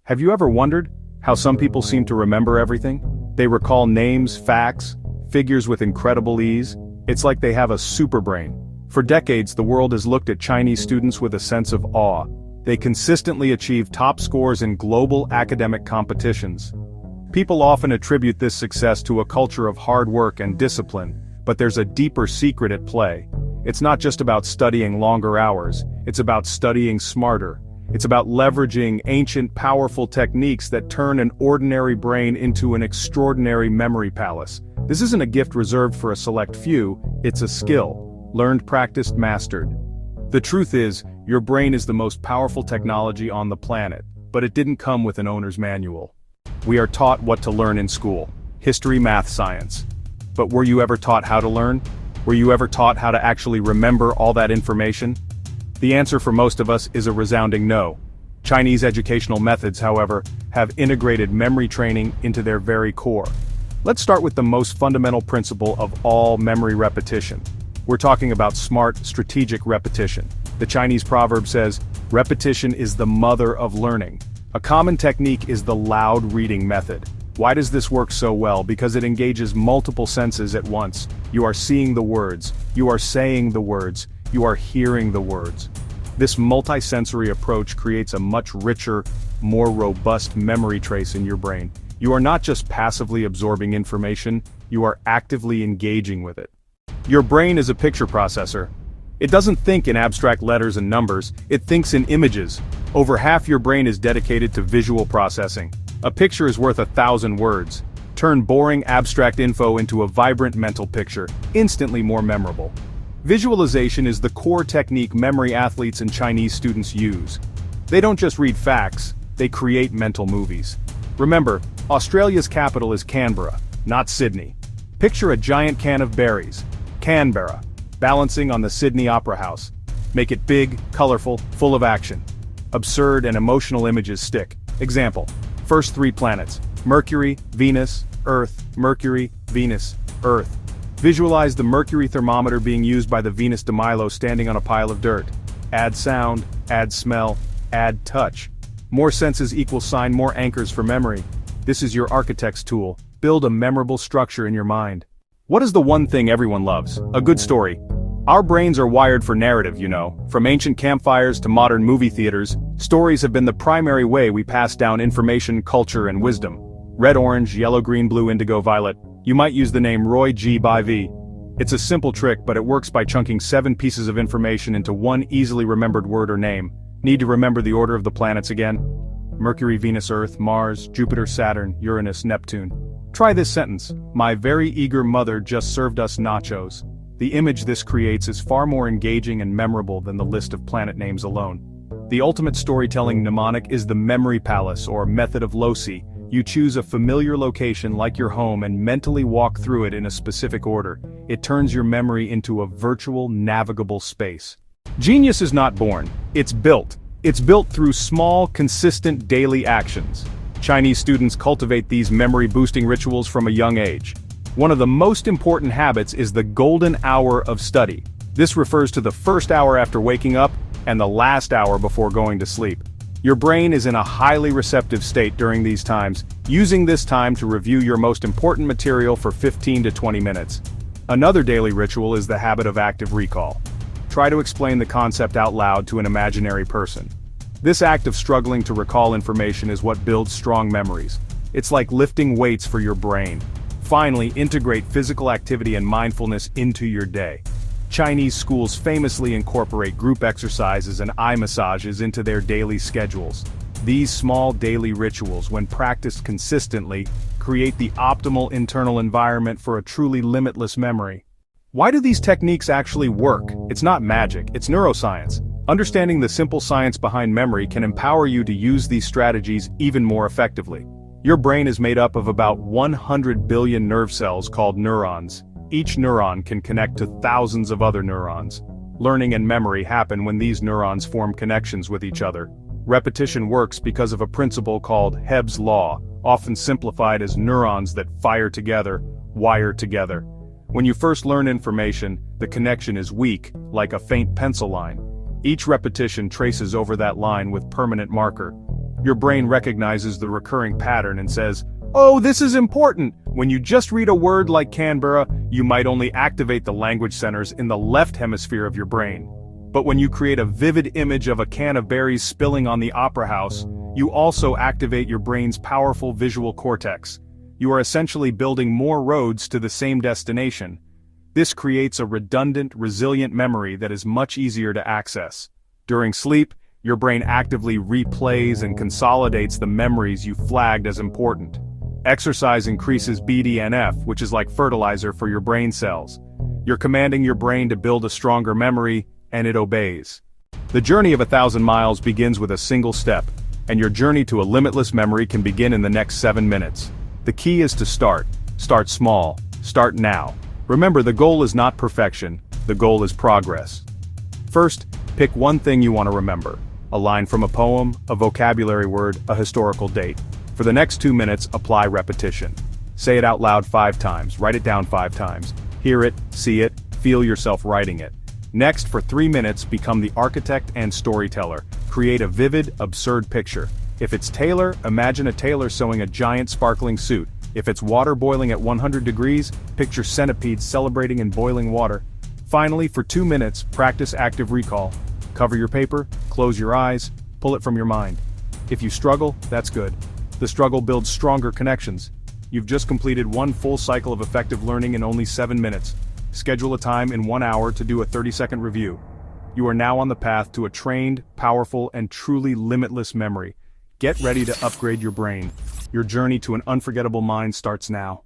Have you ever wondered how some people seem to remember everything? They recall names, facts, figures with incredible ease. It's like they have a super brain. For decades, the world has looked at Chinese students with a sense of awe. They consistently achieve top scores in global academic competitions. People often attribute this success to a culture of hard work and discipline, but there's a deeper secret at play. It's not just about studying longer hours, it's about studying smarter. It's about leveraging ancient, powerful techniques that turn an ordinary brain into an extraordinary memory palace. This isn't a gift reserved for a select few, it's a skill, learned, practiced, mastered. The truth is, your brain is the most powerful technology on the planet, but it didn't come with an owner's manual. We are taught what to learn in school: history, math, science. But were you ever taught how to learn? Were you ever taught how to actually remember all that information? The answer for most of us is a resounding no. Chinese educational methods, however, have integrated memory training into their very core. Let's start with the most fundamental principle of all memory repetition. We're talking about smart, strategic repetition. The Chinese proverb says, repetition is the mother of learning. A common technique is the loud reading method. Why does this work so well? Because it engages multiple senses at once. You are seeing the words, you are saying the words, you are hearing the words. This multisensory approach creates a much richer, more robust memory trace in your brain. You are not just passively absorbing information, you are actively engaging with it. Your brain is a picture processor. It doesn't think in abstract letters and numbers, it thinks in images. Over half your brain is dedicated to visual processing. A picture is worth 1,000 words. Turn boring abstract info into a vibrant mental picture, instantly more memorable. Visualization is the core technique memory athletes and Chinese students use. They don't just read facts, they create mental movies. Remember, Australia's capital is Canberra, not Sydney. Picture a giant can of berries, Canberra, balancing on the Sydney Opera House. Make it big, colorful, full of action. Absurd and emotional images stick. Example: first 3 planets: Mercury, Venus, Earth, Mercury, Venus, Earth. Visualize the mercury thermometer being used by the Venus de Milo standing on a pile of dirt. Add sound, add smell, add touch. More senses equals more anchors for memory. This is your architect's tool. Build a memorable structure in your mind. What is the one thing everyone loves? A good story. Our brains are wired for narrative, you know. From ancient campfires to modern movie theaters, stories have been the primary way we pass down information, culture, and wisdom. Red, orange, yellow, green, blue, indigo, violet. You might use the name Roy G. by V. It's a simple trick, but it works by chunking 7 pieces of information into one easily remembered word or name. Need to remember the order of the planets again? Mercury, Venus, Earth, Mars, Jupiter, Saturn, Uranus, Neptune. Try this sentence: my very eager mother just served us nachos. The image this creates is far more engaging and memorable than the list of planet names alone. The ultimate storytelling mnemonic is the memory palace, or method of Loci. You choose a familiar location like your home and mentally walk through it in a specific order. It turns your memory into a virtual, navigable space. Genius is not born, it's built. It's built through small, consistent daily actions. Chinese students cultivate these memory-boosting rituals from a young age. One of the most important habits is the golden hour of study. This refers to the first hour after waking up and the last hour before going to sleep. Your brain is in a highly receptive state during these times, using this time to review your most important material for 15 to 20 minutes. Another daily ritual is the habit of active recall. Try to explain the concept out loud to an imaginary person. This act of struggling to recall information is what builds strong memories. It's like lifting weights for your brain. Finally, integrate physical activity and mindfulness into your day. Chinese schools famously incorporate group exercises and eye massages into their daily schedules. These small daily rituals, when practiced consistently, create the optimal internal environment for a truly limitless memory. Why do these techniques actually work? It's not magic, it's neuroscience. Understanding the simple science behind memory can empower you to use these strategies even more effectively. Your brain is made up of about 100 billion nerve cells called neurons. Each neuron can connect to thousands of other neurons. Learning and memory happen when these neurons form connections with each other. Repetition works because of a principle called Hebb's law, often simplified as neurons that fire together, wire together. When you first learn information, the connection is weak, like a faint pencil line. Each repetition traces over that line with permanent marker. Your brain recognizes the recurring pattern and says, "Oh, this is important." When you just read a word like Canberra, you might only activate the language centers in the left hemisphere of your brain. But when you create a vivid image of a can of berries spilling on the opera house, you also activate your brain's powerful visual cortex. You are essentially building more roads to the same destination. This creates a redundant, resilient memory that is much easier to access. During sleep, your brain actively replays and consolidates the memories you flagged as important. Exercise increases BDNF, which is like fertilizer for your brain cells. You're commanding your brain to build a stronger memory, and it obeys. The journey of 1,000 miles begins with a single step, and your journey to a limitless memory can begin in the next 7 minutes. The key is to start. Start small. Start now. Remember, the goal is not perfection, the goal is progress. First, pick one thing you want to remember. A line from a poem, a vocabulary word, a historical date. For the next 2 minutes, apply repetition. Say it out loud 5 times, write it down 5 times. Hear it, see it, feel yourself writing it. Next, for 3 minutes, become the architect and storyteller. Create a vivid, absurd picture. If it's tailor, imagine a tailor sewing a giant sparkling suit. If it's water boiling at 100 degrees, picture centipedes celebrating in boiling water. Finally, for 2 minutes, practice active recall. Cover your paper, close your eyes, pull it from your mind. If you struggle, that's good. The struggle builds stronger connections. You've just completed one full cycle of effective learning in only 7 minutes. Schedule a time in 1 hour to do a 30-second review. You are now on the path to a trained, powerful, and truly limitless memory. Get ready to upgrade your brain. Your journey to an unforgettable mind starts now.